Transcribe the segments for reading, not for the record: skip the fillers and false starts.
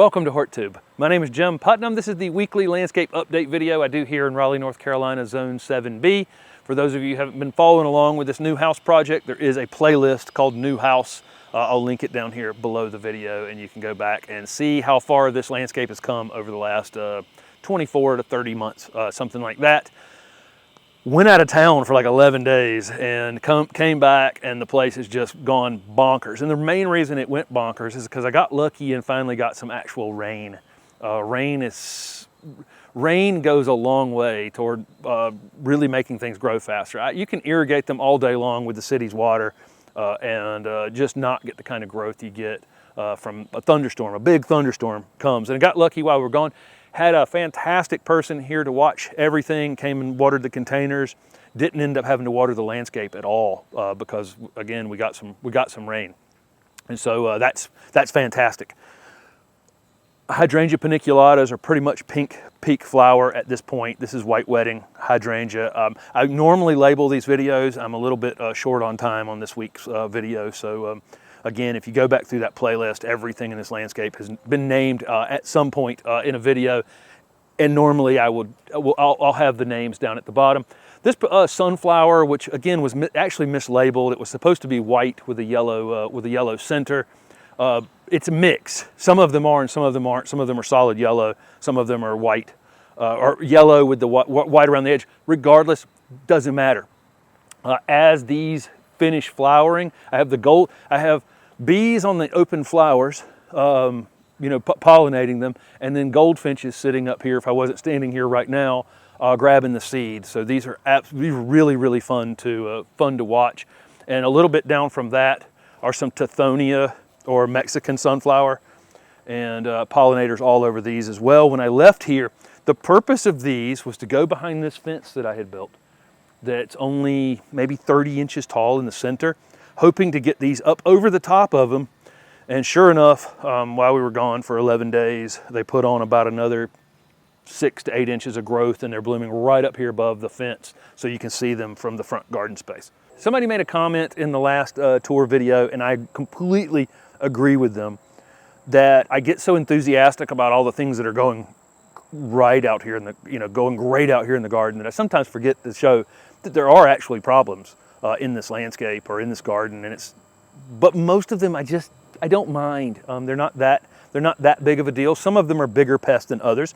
Welcome to HortTube. My name is Jim Putnam. This is the weekly landscape update video I do here in Raleigh, North Carolina, Zone 7B. For those of you who haven't been following along with this new house project, there is a playlist called New House. I'll link it down here below the video, and you can go back and see how far this landscape has come over the last 24 to 30 months, something like that. Went out of town for like 11 days and came back, and the place has just gone bonkers. And the main reason it went bonkers is because I got lucky and finally got some actual rain. Rain goes a long way toward really making things grow faster. You can irrigate them all day long with the city's water and just not get the kind of growth you get from a thunderstorm. A big thunderstorm comes, and I got lucky while we were gone. Had a fantastic person here to watch everything, came and watered the containers. Didn't end up having to water the landscape at all because, again, we got some rain. And so that's fantastic. Hydrangea Paniculatas are pretty much pink peak flower at this point. This is white wedding hydrangea. I normally label these videos. I'm a little bit short on time on this week's video, so again, if you go back through that playlist, everything in this landscape has been named at some point in a video, and normally I'll have the names down at the bottom. This sunflower, which again was actually mislabeled, it was supposed to be white with a yellow center. It's a mix. Some of them are and some of them aren't. Some of them are solid yellow. Some of them are white or yellow with the white around the edge. Regardless, doesn't matter. As these finish flowering, I have bees on the open flowers, pollinating them, and then goldfinches sitting up here, if I wasn't standing here right now, grabbing the seeds. So these are really, really fun to watch. And a little bit down from that are some Tithonia, or Mexican sunflower, and pollinators all over these as well. When I left here, the purpose of these was to go behind this fence that I had built that's only maybe 30 inches tall in the center, hoping to get these up over the top of them. And sure enough, while we were gone for 11 days, they put on about another 6 to 8 inches of growth, and they're blooming right up here above the fence, so you can see them from the front garden space. Somebody made a comment in the last tour video, and I completely agree with them, that I get so enthusiastic about all the things that are going right out here in the, going great out here in the garden, that I sometimes forget to show that there are actually problems in this landscape or in this garden, but most of them I don't mind. They're not that big of a deal. Some of them are bigger pests than others.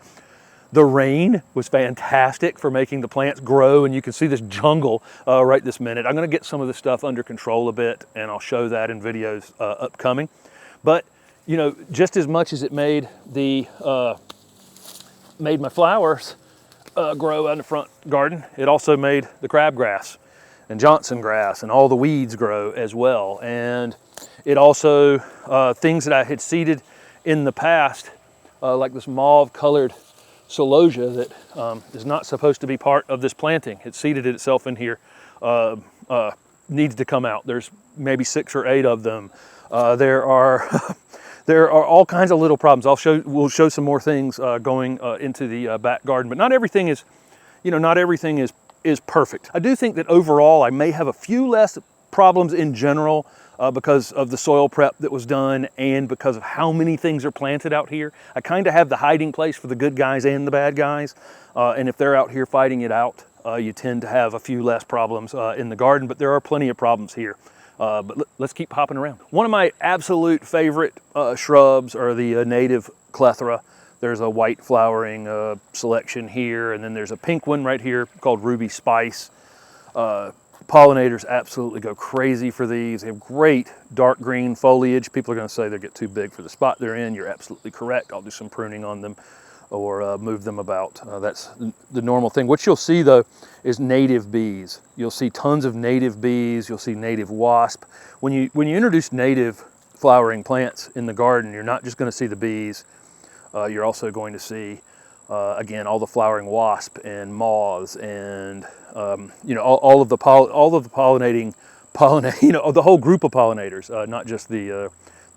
The rain was fantastic for making the plants grow, and you can see this jungle right this minute. I'm going to get some of this stuff under control a bit, and I'll show that in videos upcoming. But just as much as it made my flowers grow in the front garden, it also made the crabgrass and Johnson grass and all the weeds grow as well. And it also things that I had seeded in the past, like this mauve-colored Celosia that is not supposed to be part of this planting. It seeded itself in here, needs to come out. There's maybe 6 or 8 of them. There are all kinds of little problems. We'll show some more things going into the back garden, but not everything is, is perfect. I do think that overall I may have a few less problems in general because of the soil prep that was done and because of how many things are planted out here. I kind of have the hiding place for the good guys and the bad guys. And if they're out here fighting it out, you tend to have a few less problems in the garden, but there are plenty of problems here. But let's keep hopping around. One of my absolute favorite shrubs are the native clethra. There's a white flowering selection here, and then there's a pink one right here called Ruby Spice. Pollinators absolutely go crazy for these. They have great dark green foliage. People are going to say they get too big for the spot they're in. You're absolutely correct. I'll do some pruning on them or move them about. That's the normal thing. What you'll see though is native bees. You'll see tons of native bees. You'll see native wasp. When you introduce native flowering plants in the garden, you're not just going to see the bees. You're also going to see again all the flowering wasp and moths and all of the pollinating the whole group of pollinators, not just the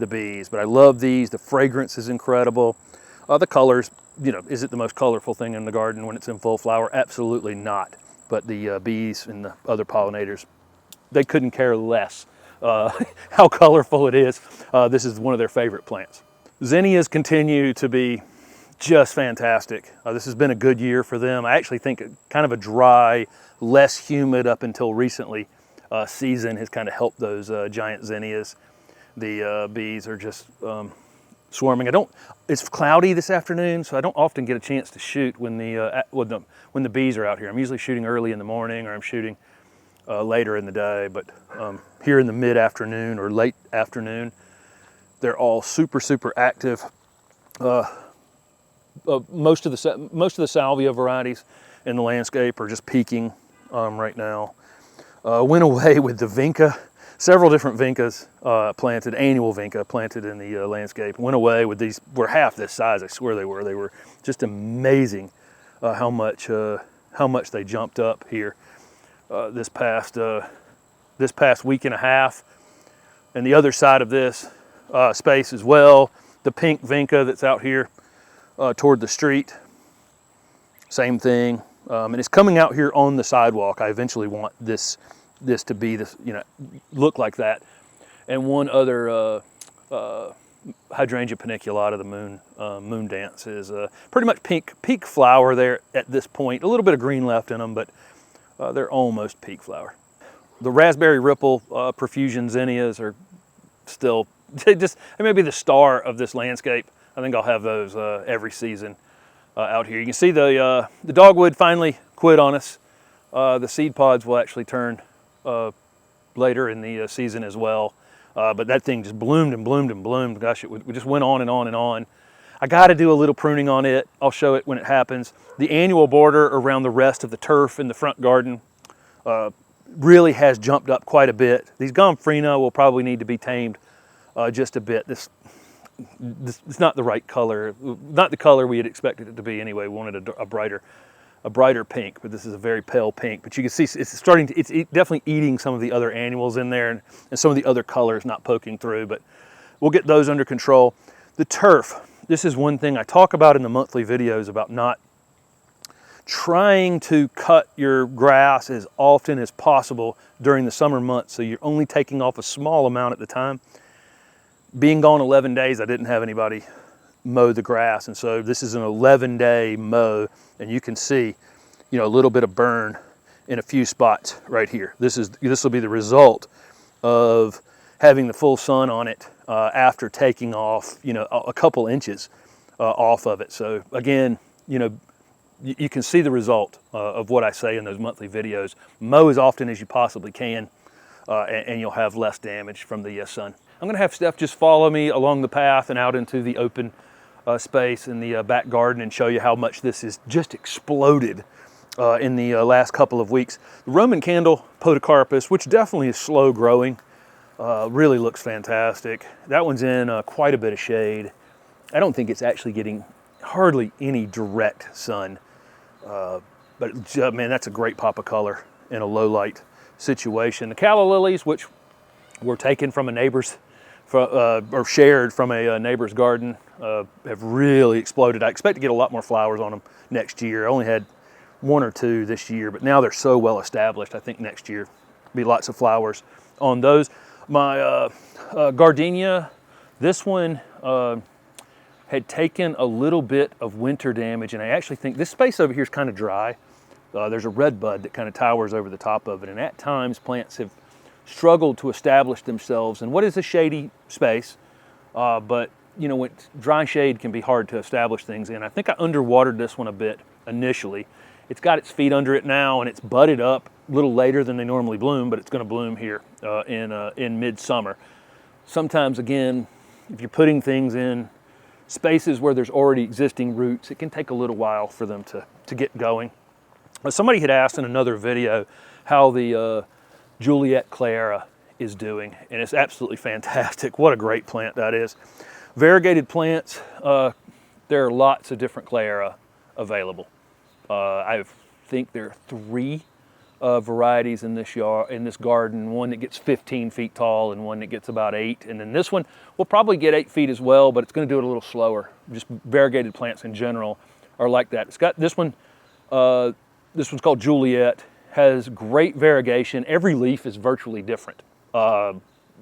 bees. But I love these. The fragrance is incredible. The colors, is it the most colorful thing in the garden when it's in full flower? Absolutely not. But the bees and the other pollinators, they couldn't care less how colorful it is. This is one of their favorite plants. Zinnias continue to be just fantastic. This has been a good year for them. I actually think kind of a dry, less humid up until recently season has kind of helped those giant zinnias. The bees are just swarming. It's cloudy this afternoon, so I don't often get a chance to shoot when the bees are out here. I'm usually shooting early in the morning, or I'm shooting later in the day, but here in the mid-afternoon or late afternoon, they're all super, super active. Most of the salvia varieties in the landscape are just peaking right now. Went away with the vinca, several different vincas planted, annual vinca planted in the landscape. Went away with these, were half this size, I swear they were. They were just amazing how much they jumped up here this past week and a half. And the other side of this space as well, the pink vinca that's out here toward the street, same thing. And it's coming out here on the sidewalk. I eventually want this to be this, look like that. And one other Hydrangea Paniculata, the moon dance, is pretty much peak flower there at this point. A little bit of green left in them, but they're almost peak flower. The raspberry ripple profusion zinnias are still, they may be the star of this landscape. I think I'll have those every season out here. You can see the dogwood finally quit on us. The seed pods will actually turn later in the season as well. But that thing just bloomed and bloomed and bloomed. Gosh, it just went on and on and on. I got to do a little pruning on it. I'll show it when it happens. The annual border around the rest of the turf in the front garden really has jumped up quite a bit. These Gomphrena will probably need to be tamed just a bit. This it's not the right color, not the color we had expected it to be anyway. We wanted a brighter pink, but this is a very pale pink. But you can see it's definitely eating some of the other annuals in there, and some of the other colors not poking through, but we'll get those under control. The turf, this is one thing I talk about in the monthly videos about not trying to cut your grass as often as possible during the summer months, so you're only taking off a small amount at the time. Being gone 11 days, I didn't have anybody mow the grass, and so this is an 11-day mow, and you can see, a little bit of burn in a few spots right here. This will be the result of having the full sun on it after taking off, a couple inches off of it. So again, you can see the result of what I say in those monthly videos. Mow as often as you possibly can, and you'll have less damage from the sun. I'm going to have Steph just follow me along the path and out into the open space in the back garden and show you how much this has just exploded in the last couple of weeks. The Roman candle Podocarpus, which definitely is slow growing, really looks fantastic. That one's in quite a bit of shade. I don't think it's actually getting hardly any direct sun, but man, that's a great pop of color in a low light situation. The calla lilies, which were taken from a neighbor's or shared from a neighbor's garden, have really exploded. I expect to get a lot more flowers on them next year. I only had one or two this year, but now they're so well established, I think next year be lots of flowers on those. My Gardenia, this one had taken a little bit of winter damage, and I actually think this space over here is kind of dry. There's a red bud that kind of towers over the top of it, and at times plants have struggled to establish themselves in what is a shady space, but when dry shade can be hard to establish things in. I think I underwatered this one a bit initially. It's got its feet under it now, and it's budded up a little later than they normally bloom, but it's going to bloom here in midsummer. Sometimes, again, if you're putting things in spaces where there's already existing roots, it can take a little while for them to get going. Somebody had asked in another video how the Juliet Clara is doing, and it's absolutely fantastic. What a great plant that is. Variegated plants, there are lots of different Clara available. I think there are 3 varieties in this garden, one that gets 15 feet tall and one that gets about 8, and then this one will probably get 8 feet as well, but it's going to do it a little slower. Just variegated plants in general are like that. It's got this one's called Juliet. Has great variegation. Every leaf is virtually different,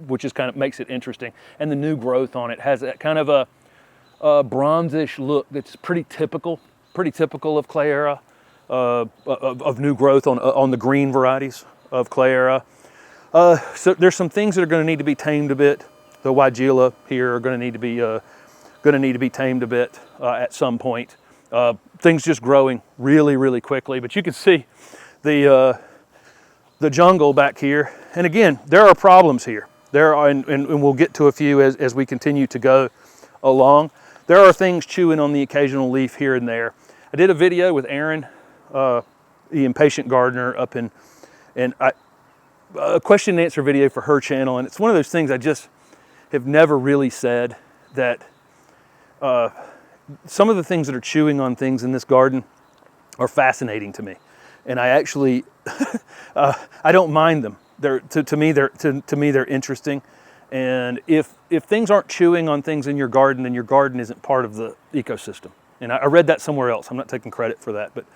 which is makes it interesting. And the new growth on it has that kind of bronzish look that's pretty typical of clay era, of new growth on the green varieties of clay era. So there's some things that are going to need to be tamed a bit. The Weigela here are going to need to be tamed a bit at some point. Things just growing really quickly, but you can see the jungle back here. And again, there are problems here. There are, and we'll get to a few as we continue to go along. There are things chewing on the occasional leaf here and there. I did a video with Aaron, the Impatient Gardener, up in, a question and answer video for her channel, and it's one of those things I just have never really said, that some of the things that are chewing on things in this garden are fascinating to me, and I actually I don't mind them. To me they're interesting, and if things aren't chewing on things in your garden, then your garden isn't part of the ecosystem. And I read that somewhere else. I'm not taking credit for that, but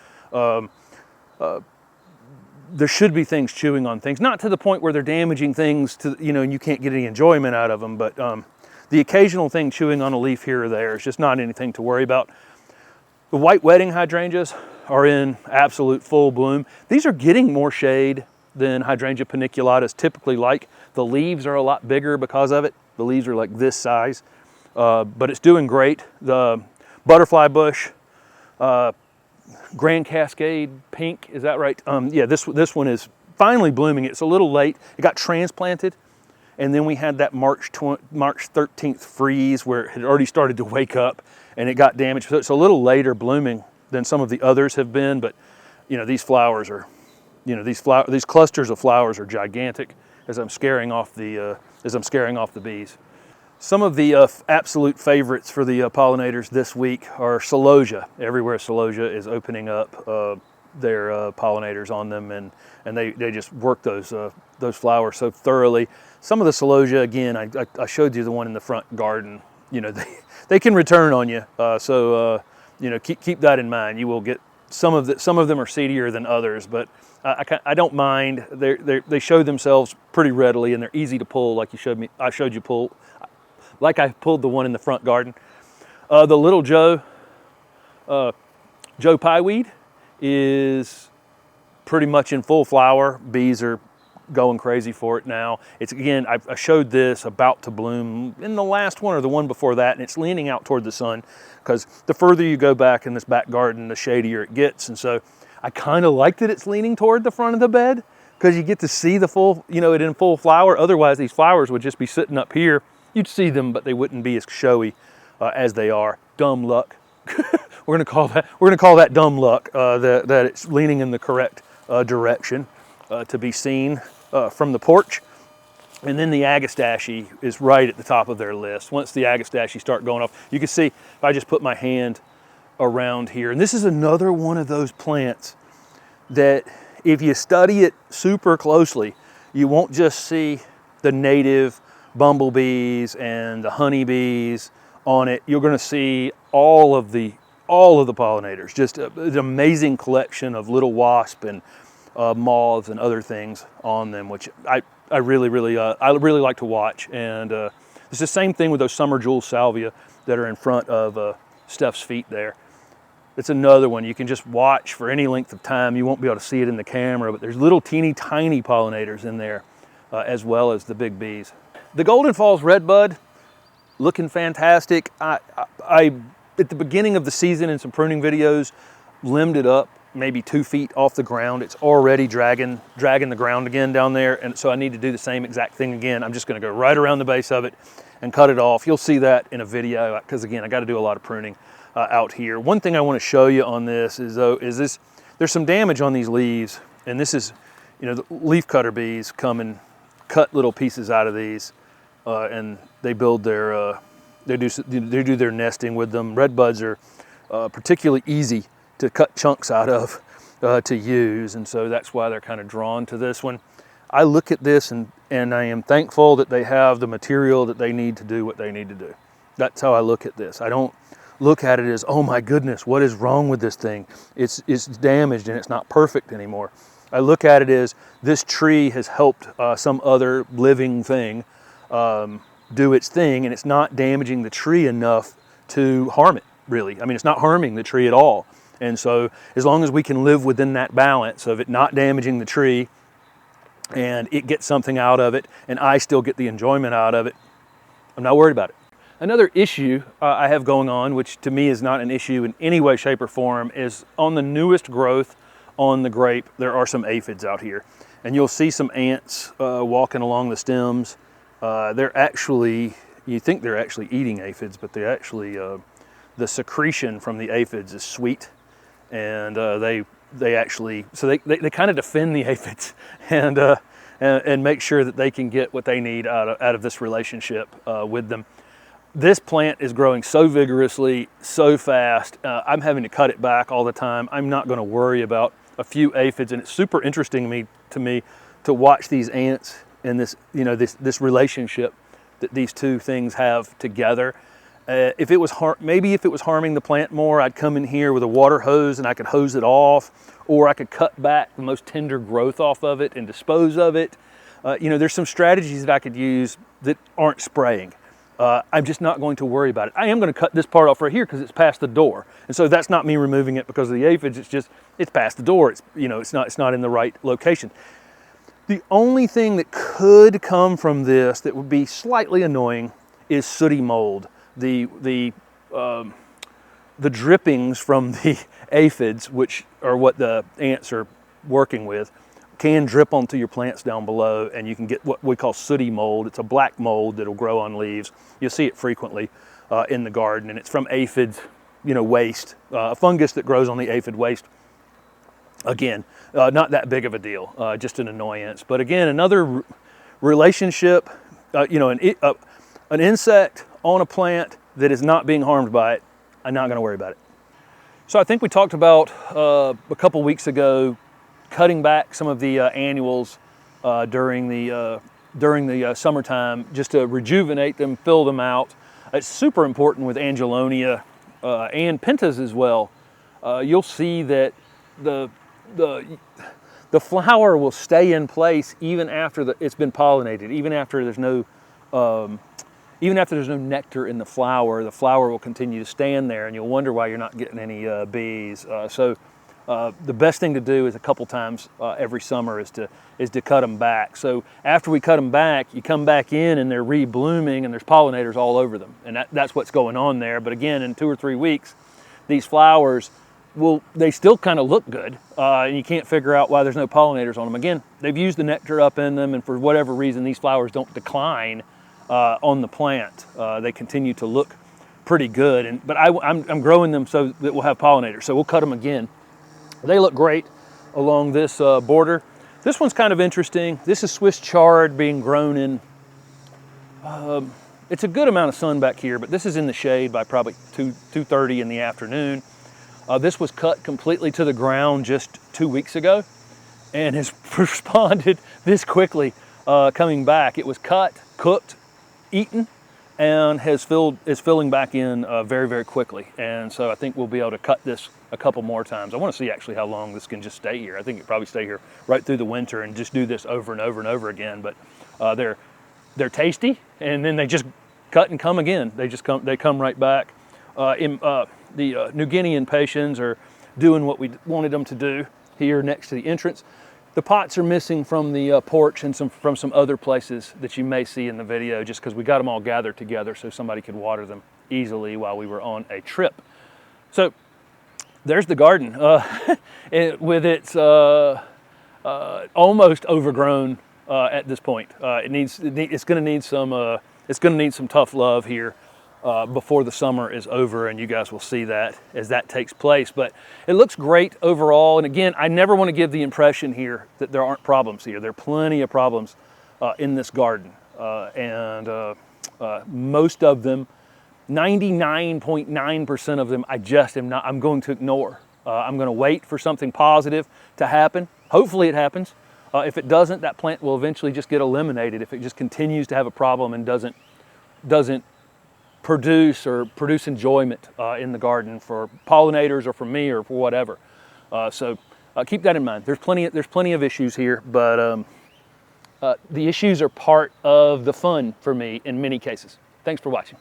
there should be things chewing on things, not to the point where they're damaging things to, and you can't get any enjoyment out of them, but the occasional thing chewing on a leaf here or there is just not anything to worry about. The white wedding hydrangeas are in absolute full bloom. These are getting more shade than Hydrangea Paniculatas typically like. The leaves are a lot bigger because of it. The leaves are like this size, but it's doing great. The butterfly bush, Grand Cascade Pink, is that right? Yeah, this one is finally blooming. It's a little late. It got transplanted, and then we had that March 13th freeze where it had already started to wake up, and it got damaged. So it's a little later blooming than some of the others have been, but these flowers are, these clusters of flowers are gigantic as I'm scaring off the bees. Some of the absolute favorites for the pollinators this week are Celosia. Everywhere Celosia is opening up their pollinators on them, and they just work those flowers so thoroughly. Some of the Celosia, again, I showed you the one in the front garden. They can return on you. So keep that in mind. You will get some of them are seedier than others, but I don't mind. They show themselves pretty readily, and they're easy to pull, like you showed me. I showed you pull. Like I pulled the one in the front garden. The little Joe pieweed is pretty much in full flower. Bees are going crazy for it now. It's, again, I showed this about to bloom in the last one or the one before that, and it's leaning out toward the sun, because the further you go back in this back garden, the shadier it gets. And so I kind of like that it's leaning toward the front of the bed, because you get to see the full, it in full flower. Otherwise, these flowers would just be sitting up here. You'd see them, but they wouldn't be as showy as they are. Dumb luck. We're gonna call that dumb luck. That it's leaning in the correct direction to be seen from the porch. And then the Agastache is right at the top of their list. Once the Agastache start going off, you can see if I just put my hand around here. And this is another one of those plants that, if you study it super closely, you won't just see the native bumblebees and the honeybees on it. You're going to see all of the pollinators. Just an amazing collection of little wasp and moths and other things on them, which I really like to watch. And it's the same thing with those summer jewel salvia that are in front of Steph's feet there. It's another one you can just watch for any length of time. You won't be able to see it in the camera, but there's little teeny tiny pollinators in there, as well as the big bees. The Golden Falls Redbud, looking fantastic. I at the beginning of the season in some pruning videos, limbed it up maybe 2 feet off the ground. It's already dragging the ground again down there, and so I need to do the same exact thing again. I'm just going to go right around the base of it and cut it off. You'll see that in a video, because again, I got to do a lot of pruning out here. One thing I want to show you on this is there's some damage on these leaves, and this is, the leaf cutter bees come and cut little pieces out of these, and they build their they do their nesting with them. Redbuds are particularly easy to cut chunks out of to use, and so that's why they're kind of drawn to this one. I look at this and I am thankful that they have the material that they need to do what they need to do. That's how I look at this. I don't look at it as, oh my goodness, what is wrong with this thing? It's damaged and it's not perfect anymore. I look at it as, this tree has helped some other living thing do its thing, and it's not damaging the tree enough to harm it, really. I mean, it's not harming the tree at all. And so as long as we can live within that balance of it not damaging the tree and it gets something out of it and I still get the enjoyment out of it, I'm not worried about it. Another issue I have going on, which to me is not an issue in any way, shape, or form, is on the newest growth on the grape, there are some aphids out here. And you'll see some ants walking along the stems. They're actually, you think they're actually eating aphids, but they actually, the secretion from the aphids is sweet. And they actually, so they kind of defend the aphids and make sure that they can get what they need out of this relationship with them. This plant is growing so vigorously, so fast. I'm having to cut it back all the time. I'm not going to worry about a few aphids, and it's super interesting to me to watch these ants and this, you know, this relationship that these two things have together. If it was maybe if it was harming the plant more, I'd come in here with a water hose and I could hose it off, or I could cut back the most tender growth off of it and dispose of it. You know, there's some strategies that I could use that aren't spraying. I'm just not going to worry about it. I am going to cut this part off right here because it's past the door. And so that's not me removing it because of the aphids. It's just, it's past the door. It's, you know, it's not in the right location. The only thing that could come from this that would be slightly annoying is sooty mold. The drippings from the aphids, which are what the ants are working with, can drip onto your plants down below, and you can get what we call sooty mold. It's a black mold that'll grow on leaves. You'll see it frequently in the garden, and it's from aphids, you know, waste, a fungus that grows on the aphid waste. Again, not that big of a deal, just an annoyance. But again, another relationship, you know, an insect on a plant that is not being harmed by it, I'm not going to worry about it. So I think we talked about a couple weeks ago cutting back some of the annuals during the summertime just to rejuvenate them, fill them out. It's super important with Angelonia and Pentas as well. You'll see that the flower will stay in place even after it's been pollinated, even after there's no nectar in the flower will continue to stand there, and you'll wonder why you're not getting any bees. So the best thing to do is a couple times every summer is to cut them back. So after we cut them back, you come back in and they're re-blooming and there's pollinators all over them, and that's what's going on there. But again, in 2 or 3 weeks, these flowers they still kind of look good, and you can't figure out why there's no pollinators on them. Again, they've used the nectar up in them, and for whatever reason, these flowers don't decline on the plant. They continue to look pretty good, but I'm growing them so that we'll have pollinators. So we'll cut them again. They look great along this border. This one's kind of interesting. This is Swiss chard being grown in, it's a good amount of sun back here, but this is in the shade by probably 2:30 in the afternoon. This was cut completely to the ground just 2 weeks ago and has responded this quickly coming back. It was cut, cooked, eaten, and is filling back in very, very quickly. And so I think we'll be able to cut this a couple more times. I want to see actually how long this can just stay here. I think it probably stay here right through the winter and just do this over and over and over again. But they're tasty, and then they just cut and come again. They come right back. The New Guinean patients are doing what we wanted them to do here next to the entrance. The pots are missing from the porch and from some other places that you may see in the video, just because we got them all gathered together so somebody could water them easily while we were on a trip. So there's the garden with its almost overgrown at this point. It's going to need some tough love here before the summer is over, and you guys will see that as that takes place. But it looks great overall, and again, I never want to give the impression here that there aren't problems here. There are plenty of problems in this garden, and most of them, 99.9% of them, I'm going to ignore. I'm going to wait for something positive to happen. Hopefully it happens. If it doesn't, that plant will eventually just get eliminated if it just continues to have a problem and doesn't produce enjoyment in the garden for pollinators or for me or for whatever. So keep that in mind. There's plenty of issues here, but the issues are part of the fun for me in many cases. Thanks for watching.